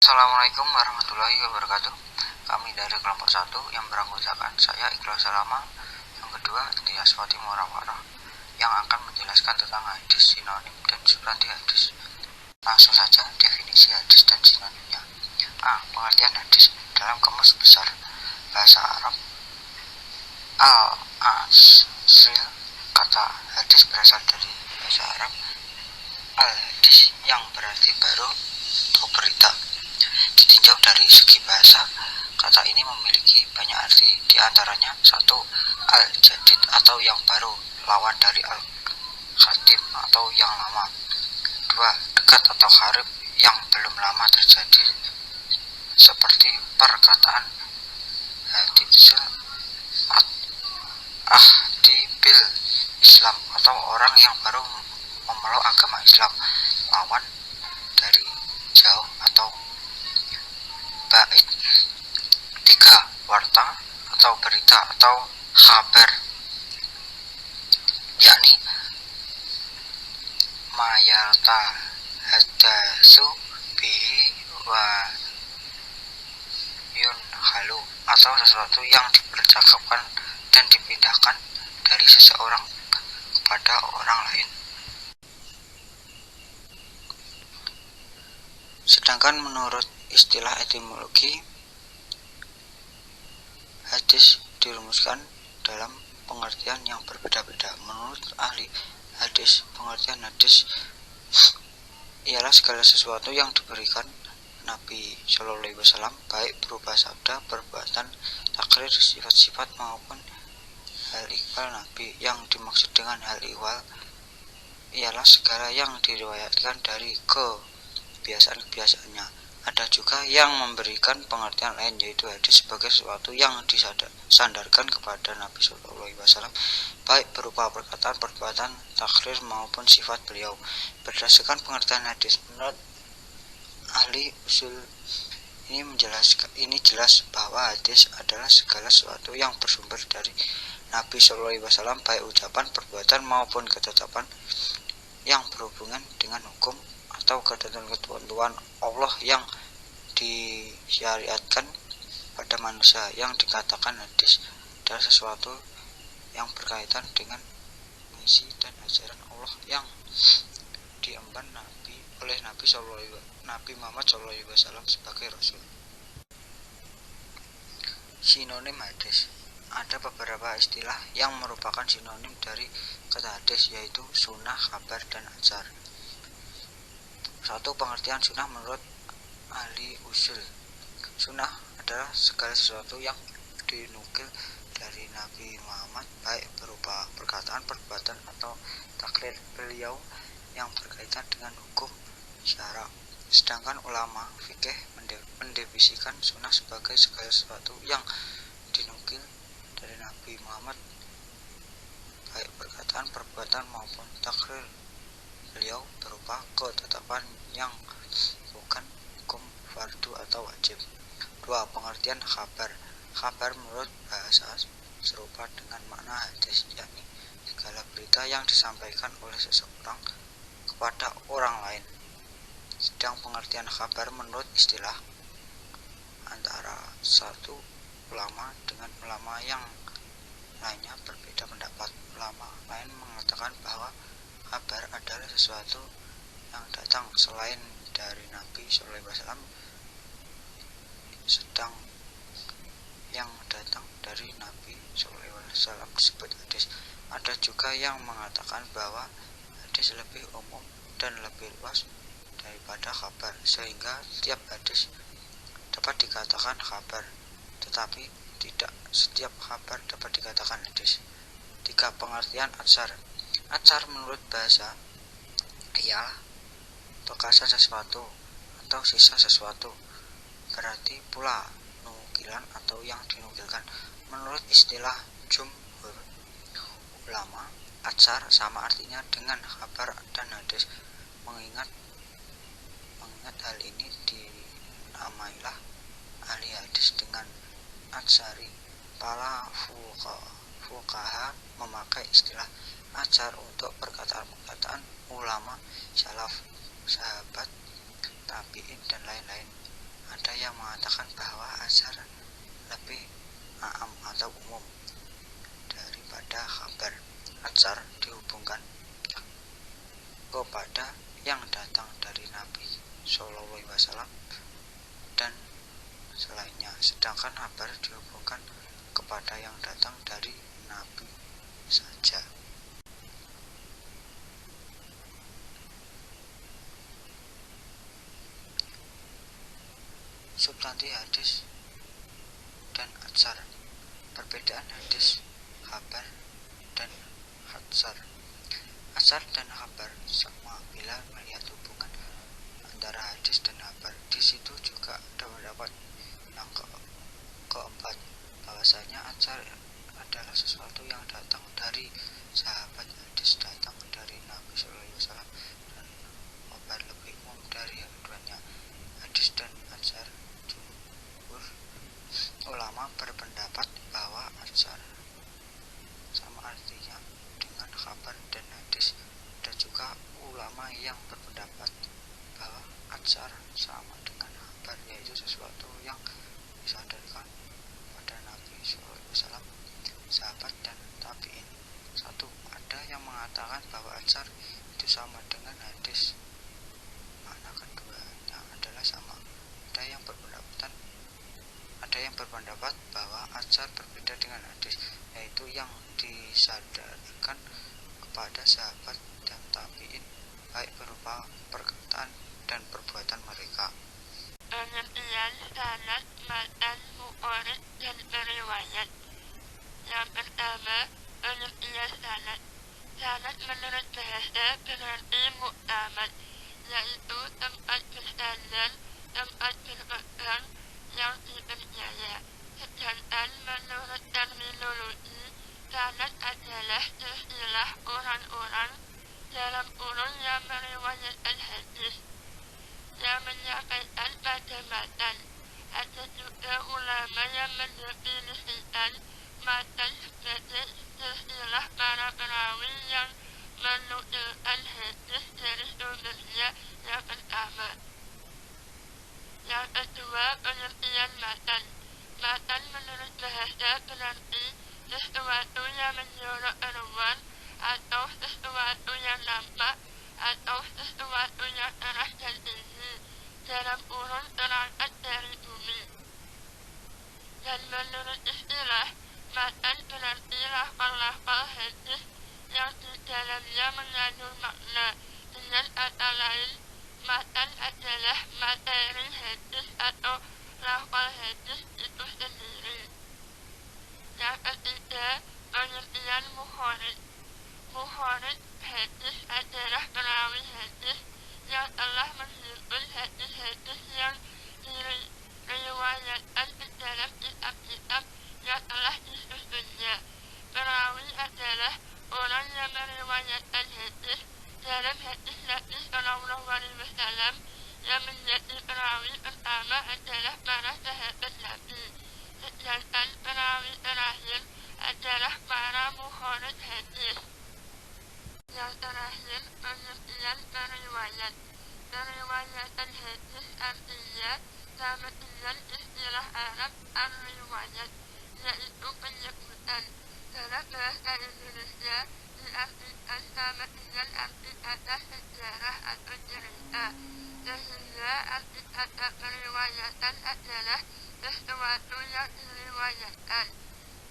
Assalamualaikum warahmatullahi wabarakatuh. Kami dari kelompok 1 yang beranggotakan saya Ikhlas Salama, yang kedua Tias Fatimah Warah yang akan menjelaskan tentang hadis, sinonim dan substansi hadis. Langsung saja definisi hadis dan sinonimnya. A. Pengertian hadis dalam kamus besar bahasa Arab. Al-asl, kata hadis berasal dari bahasa Arab al-hadis yang berarti baru atau berita. Ditinjau dari segi bahasa, kata ini memiliki banyak arti. Di antaranya: 1. Al-jadid atau yang baru, lawan dari al-qadim atau yang lama. 2. Dekat atau qarib, yang belum lama terjadi, seperti perkataan haditsul ahdi bil Islam atau orang yang baru memeluk agama Islam, lawan dari jauh atau bait. 3. Warta atau berita atau kabar, yakni mayata hadasu bihi wa yunhalu, atau sesuatu yang dipercakapkan dan dipindahkan dari seseorang kepada orang lain. Sedangkan menurut istilah etimologi, hadis dirumuskan dalam pengertian yang berbeda-beda. Menurut ahli hadis, pengertian hadis ialah segala sesuatu yang diberikan Nabi Shallallahu Alaihi Wasallam, baik berupa sabda, perbuatan, takrir, sifat-sifat maupun hal ihwal Nabi. Yang dimaksud dengan hal ihwal ialah segala yang diriwayatkan dari kebiasaan-kebiasaannya. Ada juga yang memberikan pengertian lain, yaitu hadis sebagai sesuatu yang disandarkan kepada Nabi Shallallahu Alaihi Wasallam, baik berupa perkataan, perbuatan, takrir maupun sifat beliau. Berdasarkan pengertian hadis, menurut ahli usul ini jelas bahwa hadis adalah segala sesuatu yang bersumber dari Nabi Shallallahu Alaihi Wasallam, baik ucapan, perbuatan maupun ketetapan yang berhubungan dengan hukum atau ketentuan Allah yang disyariatkan pada manusia. Yang dikatakan hadis adalah sesuatu yang berkaitan dengan misi dan ajaran Allah yang diemban oleh Nabi Muhammad SAW sebagai Rasul. Sinonim hadis. Ada beberapa istilah yang merupakan sinonim dari kata hadis, yaitu sunnah, kabar, dan ajar. 1. Pengertian sunnah menurut ahli usul. Sunnah adalah segala sesuatu yang dinukil dari Nabi Muhammad, baik berupa perkataan, perbuatan, atau takrir beliau yang berkaitan dengan hukum syara. Sedangkan ulama fikih mendefinisikan sunnah sebagai segala sesuatu yang dinukil dari Nabi Muhammad, baik perkataan, perbuatan maupun takrir beliau berupa ketetapan yang bukan hukum fardu atau wajib. 2. Pengertian kabar. Kabar menurut bahasa serupa dengan makna hadis, yakni segala berita yang disampaikan oleh seseorang kepada orang lain. Sedang pengertian kabar menurut istilah antara satu ulama dengan ulama yang lainnya berbeda pendapat. Ulama lain mengatakan bahwa kabar adalah sesuatu yang datang selain dari Nabi SAW, sedang yang datang dari Nabi SAW disebut hadis. Ada juga yang mengatakan bahwa hadis lebih umum dan lebih luas daripada kabar, sehingga setiap hadis dapat dikatakan kabar, tetapi tidak setiap kabar dapat dikatakan hadis. 3. Pengertian atsar. Atsar menurut bahasa ialah bekasan sesuatu atau sisa sesuatu, berarti pula nukilan atau yang dinukilkan. Menurut istilah jumhur ulama, atsar sama artinya dengan kabar dan hadis. Mengingat hal ini, dinamailah ahli hadis dengan atsari. Para fuqaha memakai istilah atsar untuk perkataan-perkataan ulama salaf, sahabat, tabi'in, dan lain-lain. Ada yang mengatakan bahwa atsar lebih aam atau umum daripada khabar. Atsar dihubungkan kepada yang datang dari Nabi Shallallahu Alaihi Wasallam dan selainnya, sedangkan khabar dihubungkan kepada yang datang dari Nabi saja. Substansi hadis dan atsar. Perbedaan hadis, khabar, dan atsar. Atsar dan khabar sama bila melihat hubungan antara hadis dan khabar. Di situ juga ada pendapat yang keempat, bahwasanya atsar adalah sesuatu yang datang dari sahabat, hadis datang dari Nabi SAW, dan khabar lebih umum dari keduanya. Hadis dan atsar, jumhur ulama berpendapat bahwa atsar sama artinya dengan khabar dan hadis. Ada juga ulama yang berpendapat bahwa atsar sama dengan khabar, yaitu sesuatu yang disadarkan pada Nabi SAW, sahabat dan tabi'in. Satu, ada yang mengatakan bahwa atsar itu sama dengan hadis, mana keduanya adalah sama. Ada yang berpendapat bahwa atsar berbeda dengan hadis, yaitu yang disadarkan kepada sahabat dan tabi'in, baik berupa perkataan dan perbuatan mereka. Pengertian sanad, matan, mu'orid, dan riwayat. Yang pertama, pengertian sanad. Sanad menurut bahasa berarti mu'tamad, yaitu tempat bersandar, tempat berpegang yang dipercaya. Sedangkan menurut terminologi, sanad adalah istilah orang-orang dalam kurung yang meriwayatkan hadis yang menyampaikan pada matan. Ada juga ulama yang mendefinisikan matan sebagai istilah para perawi yang menukilkan hadis dari sumbernya yang pertama. Yang kedua, pengertian matan. Matan menurut bahasa berarti sesuatu yang menyorok keluar, atau sesuatu yang nampak, atau sesuatu yang keras dan tinggi dalam kurun terangkat dari bumi. Dan menurut istilah, matan berarti lafal-lafal hadis yang di dalamnya mengandung makna. Dengan kata lain, matan adalah materi hadis atau lafal hadis itu sendiri. Yang ketiga, pengertian muhorrid. Muhorrid hadis adalah perawi hadis yang telah menghimpun hadis-hadis yang diriwayatkan ke dalam kitab-kitab yang telah disusunnya. Perawi adalah orang yang meriwayatkan hadis dalam hadis Nabi Shallallahu Alaihi Wasallam. Yang menjadi perawi pertama adalah para sahabat Nabi, sedangkan perawi terakhir adalah para muhorrid hadis. Yang terakhir, pengertian periwayat. Periwayatan hadis artinya sama dengan istilah Arab ar-riwayat, yaitu penyebutan. Dalam bahasa Indonesia diartikan sama dengan arti kata sejarah atau cerita, sehingga arti kata periwayatan adalah sesuatu yang diriwayatkan.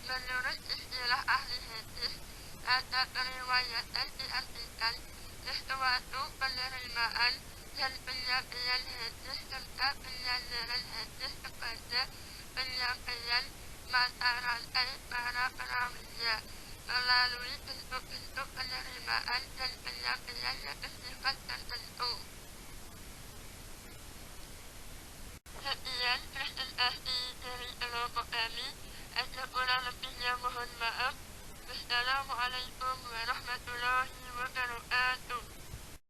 Menurut istilah ahli hadis, kata periwayatan diartikan sesuatu penerimaan dan penyampaian hadis serta penyandaran hadis kepada penyampaian mata rantai para perawinya melalui bentuk-bentuk penerimaan dan penyampaian yang bersifat tertentu.